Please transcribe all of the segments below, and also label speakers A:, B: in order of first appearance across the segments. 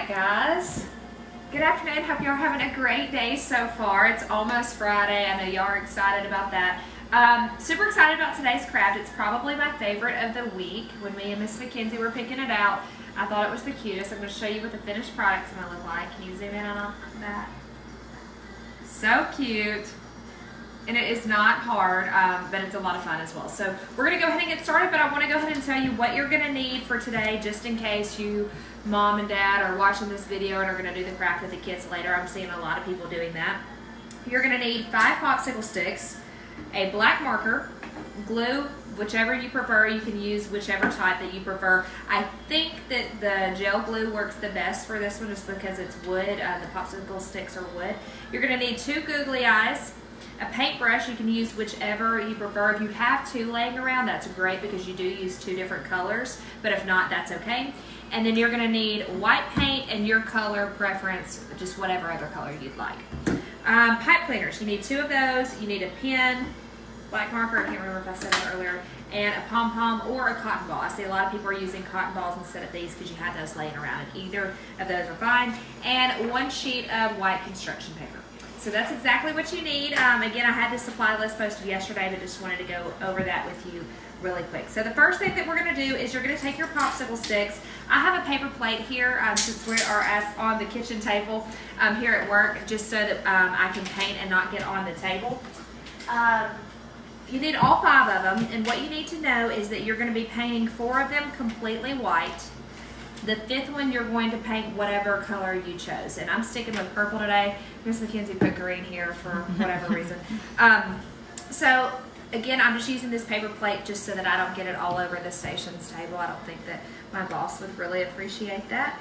A: Alright guys, good afternoon. Hope you're having a great day so far. It's almost Friday. I know y'all are excited about that. Super excited about today's craft. It's probably my favorite of the week. When me and Miss Mackenzie were picking it out, I thought it was the cutest. I'm going to show you what the finished product's going to look like. Can you zoom in on that? So cute. And it is not hard, but it's a lot of fun as well. So we're going to go ahead and get started, but I want to go ahead and tell you what you're going to need for today, just in case you, mom and dad, are watching this video and are going to do the craft with the kids later. I'm seeing a lot of people doing that. You're going to need 5 popsicle sticks, a black marker, glue, whichever you prefer. You can use whichever type that you prefer. I think that the gel glue works the best for this one just because it's wood. The popsicle sticks are wood. You're going to need 2 googly eyes, a paintbrush. You can use whichever you prefer. If you have 2 laying around, that's great because you do use 2 different colors, but if not, that's okay. And then you're going to need white paint and your color preference, just whatever other color you'd like. Pipe cleaners, you need 2 of those. You need a pen, black marker, I can't remember if I said that earlier, and a pom-pom or a cotton ball. I see a lot of people are using cotton balls instead of these because you have those laying around, and either of those are fine. And 1 sheet of white construction paper. So that's exactly what you need. Again, I had the supply list posted yesterday, but just wanted to go over that with you really quick. So the first thing that we're going to do is you're going to take your popsicle sticks. I have a paper plate here since we are on the kitchen table here at work, just so that I can paint and not get on the table. You need all 5 of them, and what you need to know is that you're going to be painting 4 of them completely white. The 5th one, you're going to paint whatever color you chose. And I'm sticking with purple today. Miss Mackenzie put green here for whatever reason. So, again, I'm just using this paper plate just so that I don't get it all over the station's table. I don't think that my boss would really appreciate that.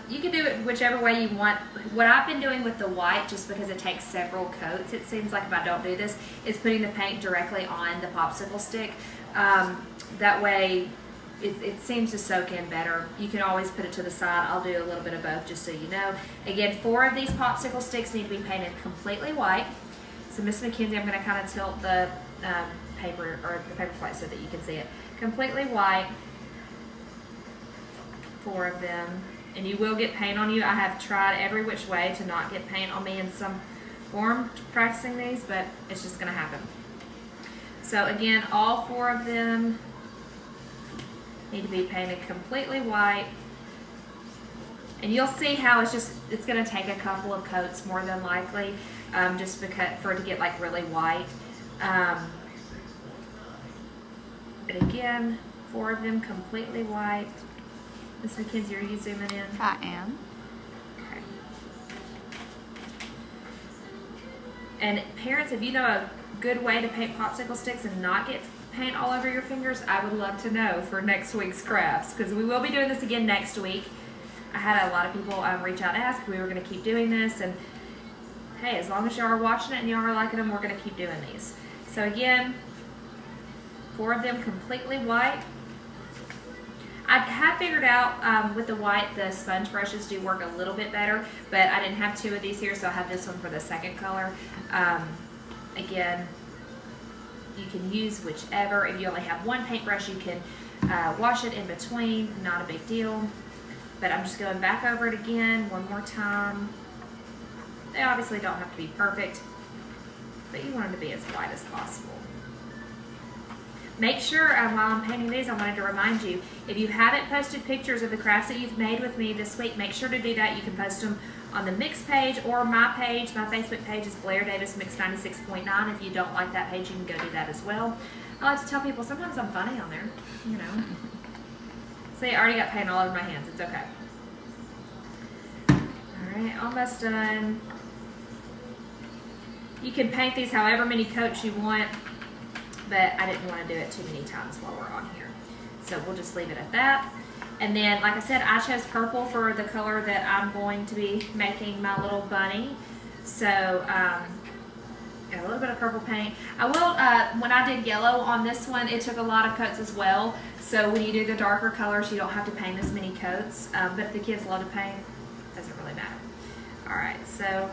A: You can do it whichever way you want. What I've been doing with the white, just because it takes several coats, it seems like if I don't do this, is putting the paint directly on the popsicle stick. That way, it seems to soak in better. You can always put it to the side. I'll do a little bit of both just so you know. Again, 4 of these popsicle sticks need to be painted completely white. So Miss Mackenzie, I'm going to kind of tilt the paper plate so that you can see it. Completely white. 4 of them. And you will get paint on you. I have tried every which way to not get paint on me in some form practicing these, but it's just going to happen. So again, all 4 of them need to be painted completely white. And you'll see how it's going to take a couple of coats more than likely, just because for it to get like really white. But again, 4 of them completely white. Miss Mackenzie, are you zooming in?
B: I am.
A: Okay. And parents, if you know a good way to paint popsicle sticks and not get paint all over your fingers, I would love to know for next week's crafts, because we will be doing this again next week. I had a lot of people reach out and ask if we were going to keep doing this, and hey, as long as y'all are watching it and y'all are liking them, we're going to keep doing these. So again, 4 of them completely white. I have figured out with the white, the sponge brushes do work a little bit better, but I didn't have 2 of these here, so I have this one for the 2nd color. Again, you can use whichever. If you only have 1 paintbrush, you can wash it in between, not a big deal. But I'm just going back over it again one more time. They obviously don't have to be perfect, but you want them to be as white as possible. Make sure, while I'm painting these, I wanted to remind you, if you haven't posted pictures of the crafts that you've made with me this week, make sure to do that. You can post them on the Mix page or my page. My Facebook page is Blair Davis Mix 96.9. If you don't like that page, you can go do that as well. I like to tell people sometimes I'm funny on there, you know. See, I already got paint all over my hands. It's okay. Alright, almost done. You can paint these however many coats you want, but I didn't want to do it too many times while we're on here. So we'll just leave it at that. And then, like I said, I chose purple for the color that I'm going to be making my little bunny. So, got a little bit of purple paint. I will, when I did yellow on this one, it took a lot of coats as well. So when you do the darker colors, you don't have to paint as many coats. But if the kids love to paint, it doesn't really matter. Alright, so,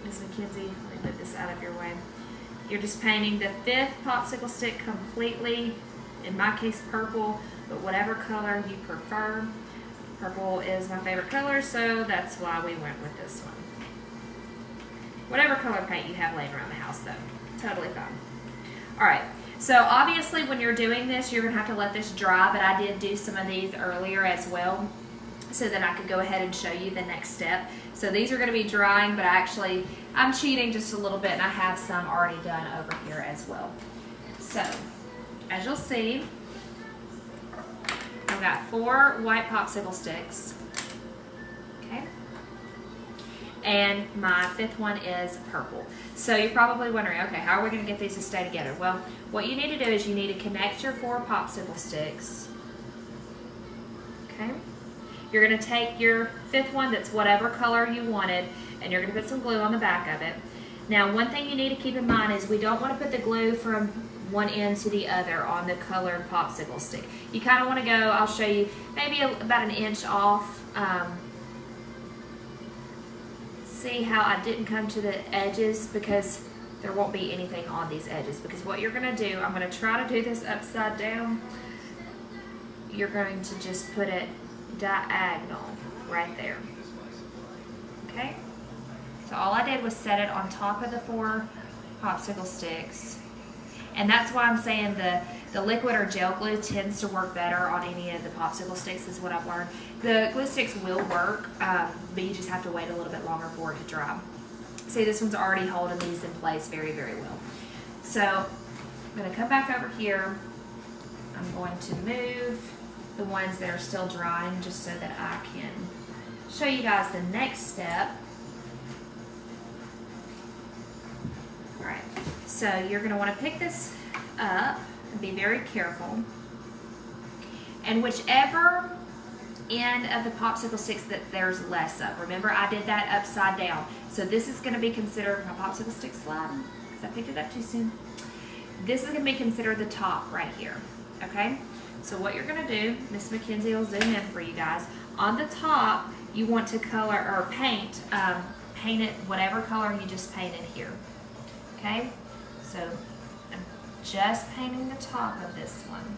A: Miss Mackenzie, let me move this out of your way. You're just painting the 5th popsicle stick completely, in my case purple, but whatever color you prefer. Purple is my favorite color, so that's why we went with this one. Whatever color paint you have laying around the house, though. Totally fine. All right, so obviously when you're doing this, you're gonna have to let this dry, but I did do some of these earlier as well so that I could go ahead and show you the next step. So these are gonna be drying, but I'm cheating just a little bit, and I have some already done over here as well. So, as you'll see, I've got 4 white popsicle sticks, okay? And my 5th one is purple. So you're probably wondering, okay, how are we gonna get these to stay together? Well, what you need to do is you need to connect your 4 popsicle sticks, okay? You're gonna take your 5th one that's whatever color you wanted, and you're gonna put some glue on the back of it. Now, one thing you need to keep in mind is we don't wanna put the glue from one end to the other on the colored popsicle stick. You kinda wanna go, I'll show you, maybe about an inch off. See how I didn't come to the edges, because there won't be anything on these edges, because what you're gonna do, I'm gonna try to do this upside down. You're going to just put it diagonal right there, okay? So all I did was set it on top of the 4 popsicle sticks, and that's why I'm saying the liquid or gel glue tends to work better on any of the popsicle sticks, is what I've learned. The glue sticks will work, but you just have to wait a little bit longer for it to dry. See, this one's already holding these in place very, very well. So I'm gonna come back over here. I'm going to move the ones that are still drying just so that I can show you guys the next step. All right, so you're gonna wanna pick this up and be very careful. And whichever end of the popsicle sticks that there's less of, remember I did that upside down. So this is gonna be considered my popsicle stick sliding, because I picked it up too soon. This is gonna be considered the top right here, okay? So what you're gonna do, Miss Mackenzie will zoom in for you guys. On the top, you want to color or paint it whatever color you just painted here, okay? So I'm just painting the top of this one.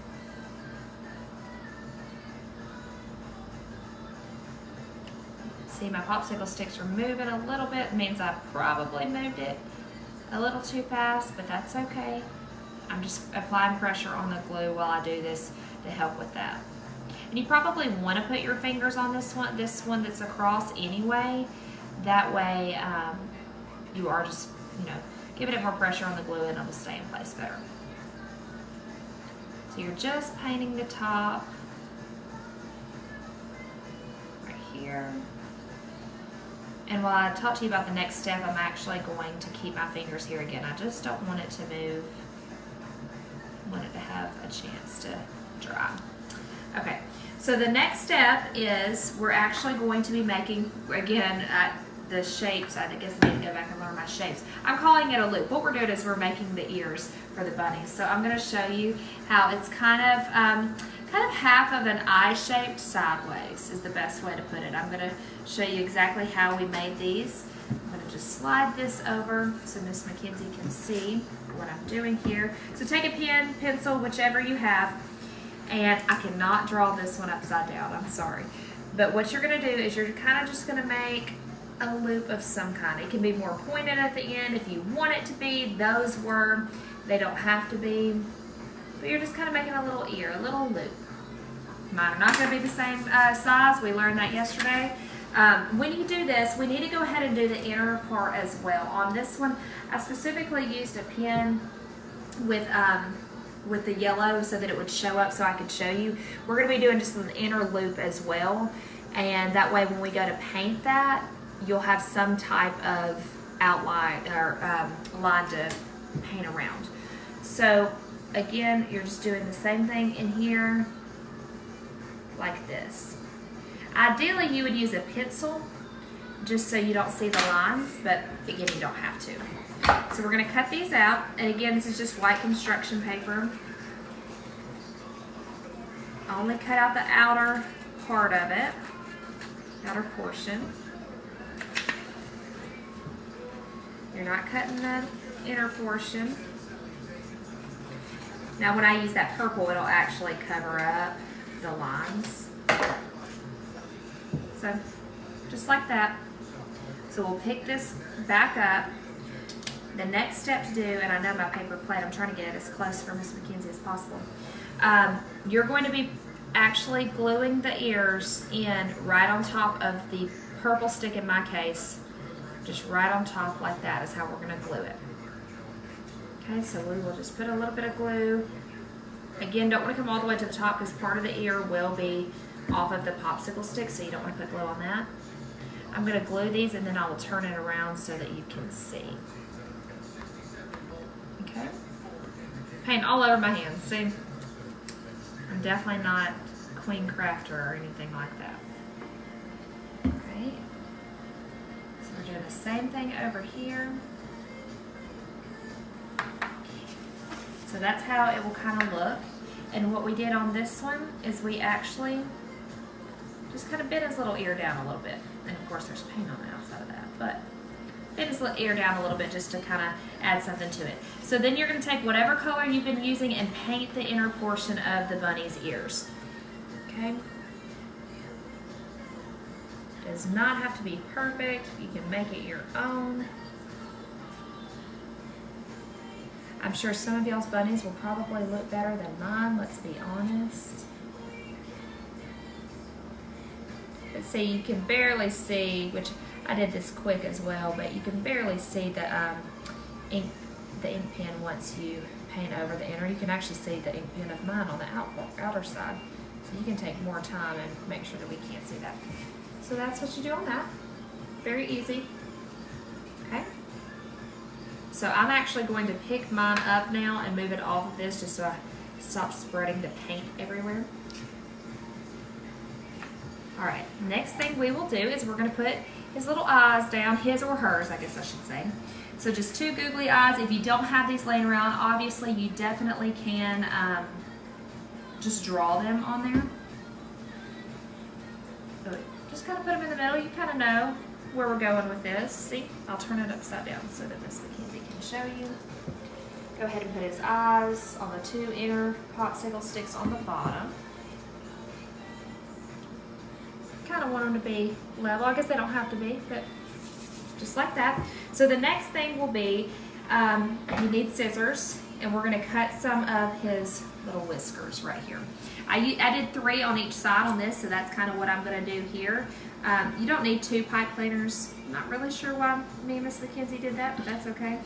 A: See, my popsicle sticks are moving a little bit. It means I probably moved it a little too fast, but that's okay. I'm just applying pressure on the glue while I do this to help with that. And you probably want to put your fingers on this one that's across anyway. That way you are just, giving it more pressure on the glue and it'll stay in place better. So you're just painting the top right here. And while I talk to you about the next step, I'm actually going to keep my fingers here again. I just don't want it to move. I want it to have a chance to dry. Okay, so the next step is we're actually going to be making, again, the shapes. I guess I need to go back and learn my shapes. I'm calling it a loop. What we're doing is we're making the ears for the bunnies. So I'm going to show you how it's kind of half of an eye shaped sideways is the best way to put it. I'm going to show you exactly how we made these. I'm going to just slide this over so Miss Mackenzie can see what I'm doing here. So take a pen, pencil, whichever you have, and I cannot draw this one upside down, I'm sorry. But what you're going to do is you're kind of just going to make a loop of some kind. It can be more pointed at the end if you want it to be. Those were, they don't have to be, but you're just kind of making a little ear, a little loop. Mine are not going to be the same size. We learned that yesterday. When you do this, we need to go ahead and do the inner part as well. On this one, I specifically used a pen with the yellow so that it would show up so I could show you. We're going to be doing just an inner loop as well, and that way when we go to paint that, you'll have some type of outline or line to paint around. So again, you're just doing the same thing in here like this. Ideally, you would use a pencil just so you don't see the lines, but again, you don't have to. So we're going to cut these out, and again, this is just white construction paper. I only cut out the outer part of it, outer portion. You're not cutting the inner portion. Now when I use that purple, it'll actually cover up the lines. So just like that. So we'll pick this back up. The next step to do, and I know my paper plate, I'm trying to get it as close for Miss Mackenzie as possible. You're going to be actually gluing the ears in right on top of the purple stick in my case. Just right on top like that is how we're going to glue it. Okay, so we will just put a little bit of glue. Again, don't want to come all the way to the top because part of the ear will be off of the popsicle stick, so you don't want to put glue on that. I'm going to glue these and then I will turn it around so that you can see. Okay. Paint all over my hands. See? I'm definitely not queen crafter or anything like that. Alright. So we're doing the same thing over here. So that's how it will kind of look. And what we did on this one is we actually just kind of bent his little ear down a little bit. And of course there's paint on the outside of that, but bend his little ear down a little bit just to kind of add something to it. So then you're going to take whatever color you've been using and paint the inner portion of the bunny's ears. Okay? Does not have to be perfect. You can make it your own. I'm sure some of y'all's bunnies will probably look better than mine, let's be honest. But see, you can barely see, which I did this quick as well, but you can barely see the ink pen once you paint over the inner. You can actually see the ink pen of mine on the outer side. So you can take more time and make sure that we can't see that. So that's what you do on that. Very easy. Okay. So I'm actually going to pick mine up now and move it off of this just so I stop spreading the paint everywhere. Alright, next thing we will do is we're going to put his little eyes down, his or hers, I guess I should say. So just two googly eyes. If you don't have these laying around, obviously you definitely can just draw them on there. But just kind of put them in the middle. You kind of know where we're going with this. See, I'll turn it upside down so that Miss Mackenzie can show you. Go ahead and put his eyes on the two inner popsicle sticks on the bottom. Kind of want them to be level. I guess they don't have to be, but just like that. So the next thing will be, you need scissors, and we're going to cut some of his little whiskers right here. I did 3 on each side on this, so that's kind of what I'm going to do here. You don't need 2 pipe cleaners. I'm not really sure why me and Miss Mackenzie did that, but that's okay.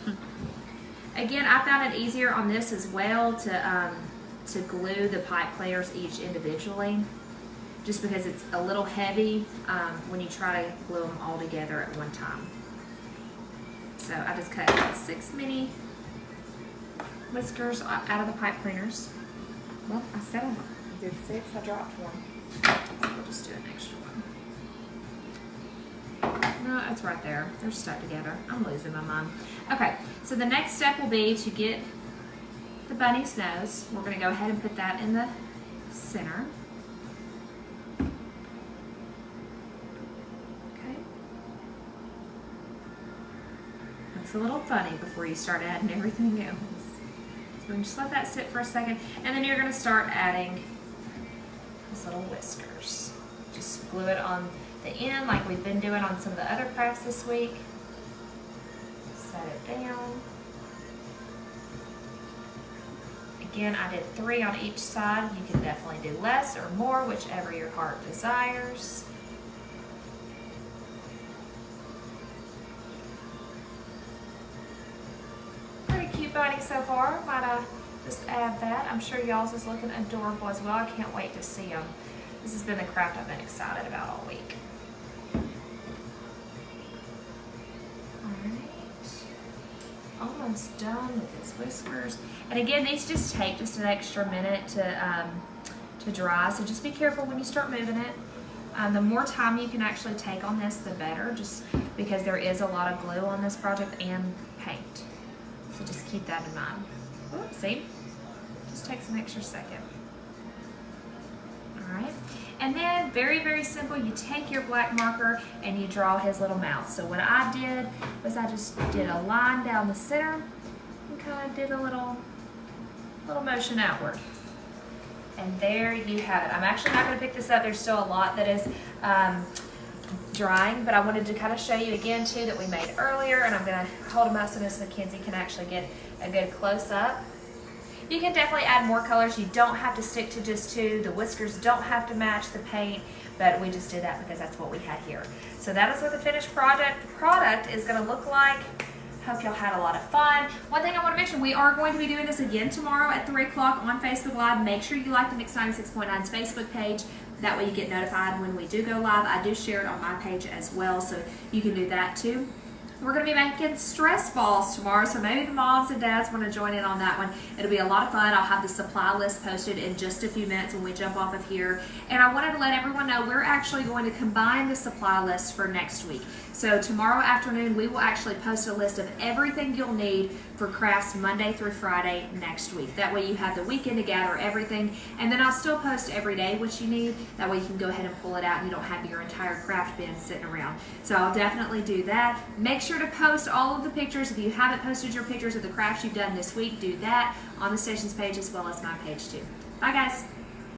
A: Again, I found it easier on this as well to glue the pipe cleaners each individually, just because it's a little heavy when you try to glue them all together at one time. So I just cut 6 mini whiskers out of the pipe cleaners. Well, I said I did 6, I dropped 1. We'll just do an extra one. No, it's right there. They're stuck together. I'm losing my mind. Okay, so the next step will be to get the bunny's nose. We're going to go ahead and put that in the center. Okay. Looks a little funny before you start adding everything else. So we can just let that sit for a second, and then you're going to start adding these little whiskers. Just glue it on the end like we've been doing on some of the other crafts this week. Set it down. Again, I did 3 on each side. You can definitely do less or more, whichever your heart desires. Pretty cute bunny so far. Might I just add that? I'm sure y'all's is looking adorable as well. I can't wait to see them. This has been the craft I've been excited about all week. Almost done with his whiskers. And again, these just take just an extra minute to dry, so just be careful when you start moving it. The more time you can actually take on this, the better, just because there is a lot of glue on this project and paint. So just keep that in mind. Oops, see? Just takes an extra second. Alright. And then, very, very simple, you take your black marker and you draw his little mouth. So what I did was I just did a line down the center and kind of did a little motion outward. And there you have it. I'm actually not going to pick this up. There's still a lot that is drying, but I wanted to kind of show you again too that we made earlier, and I'm going to hold them up so Miss Mackenzie can actually get a good close-up. You can definitely add more colors. You don't have to stick to just two. The whiskers don't have to match the paint, but we just did that because that's what we had here. So that is what the finished product is going to look like. Hope y'all had a lot of fun. One thing I want to mention, we are going to be doing this again tomorrow at 3 o'clock on Facebook Live. Make sure you like the Mix 96.9's Facebook page. That way you get notified when we do go live. I do share it on my page as well, so you can do that too. We're going to be making stress balls tomorrow, so maybe the moms and dads want to join in on that one. It'll be a lot of fun. I'll have the supply list posted in just a few minutes when we jump off of here. And I wanted to let everyone know we're actually going to combine the supply list for next week. So tomorrow afternoon, we will actually post a list of everything you'll need for crafts Monday through Friday next week. That way you have the weekend to gather everything. And then I'll still post every day what you need. That way you can go ahead and pull it out and you don't have your entire craft bin sitting around. So I'll definitely do that. Make sure to post all of the pictures. If you haven't posted your pictures of the crafts you've done this week, do that on the station's page as well as my page too. Bye guys.